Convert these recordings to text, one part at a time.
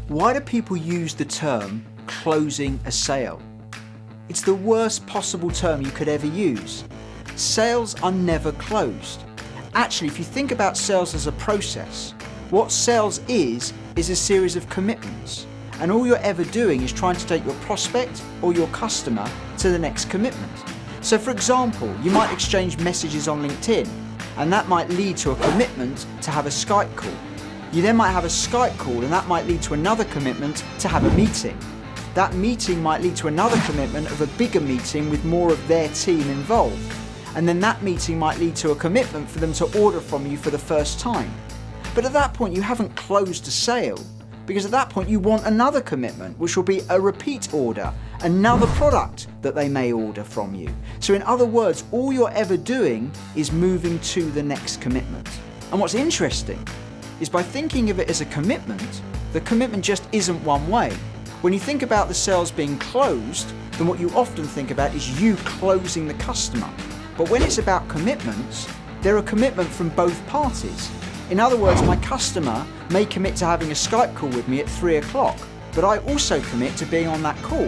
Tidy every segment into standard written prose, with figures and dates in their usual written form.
Why do people use the term closing a sale? It's the worst possible term you could ever use. Sales are never closed. Actually, if you think about sales as a process, what sales is a series of commitments. And all you're ever doing is trying to take your prospect or your customer to the next commitment. So for example, you might exchange messages on LinkedIn, and that might lead to a commitment to have a Skype call. You then might have a Skype call, and that might lead to another commitment to have a meeting. That meeting might lead to another commitment of a bigger meeting with more of their team involved. And then that meeting might lead to a commitment for them to order from you for the first time. But at that point you haven't closed a sale, because at that point you want another commitment, which will be a repeat order, another product that they may order from you. So in other words, all you're ever doing is moving to the next commitment. And what's interesting is by thinking of it as a commitment, the commitment just isn't one way. When you think about the sales being closed, then what you often think about is you closing the customer. But when it's about commitments, they're a commitment from both parties. In other words, my customer may commit to having a Skype call with me at 3 o'clock, but I also commit to being on that call.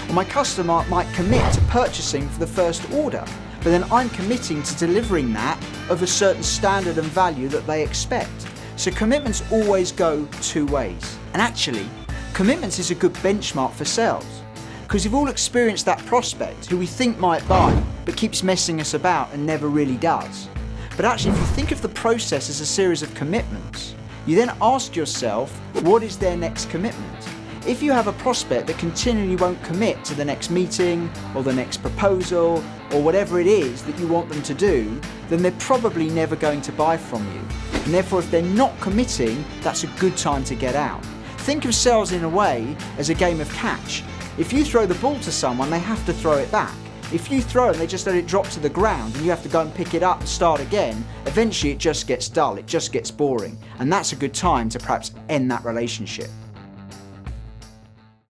Or my customer might commit to purchasing for the first order, but then I'm committing to delivering that of a certain standard and value that they expect. So commitments always go two ways. And actually, commitments is a good benchmark for sales. Because we've all experienced that prospect who we think might buy, but keeps messing us about and never really does. But actually, if you think of the process as a series of commitments, you then ask yourself, what is their next commitment? If you have a prospect that continually won't commit to the next meeting or the next proposal or whatever it is that you want them to do, then they're probably never going to buy from you. And therefore, if they're not committing, that's a good time to get out. Think of sales in a way as a game of catch. If you throw the ball to someone, they have to throw it back. If you throw and they just let it drop to the ground and you have to go and pick it up and start again, eventually it just gets dull, it just gets boring. And that's a good time to perhaps end that relationship.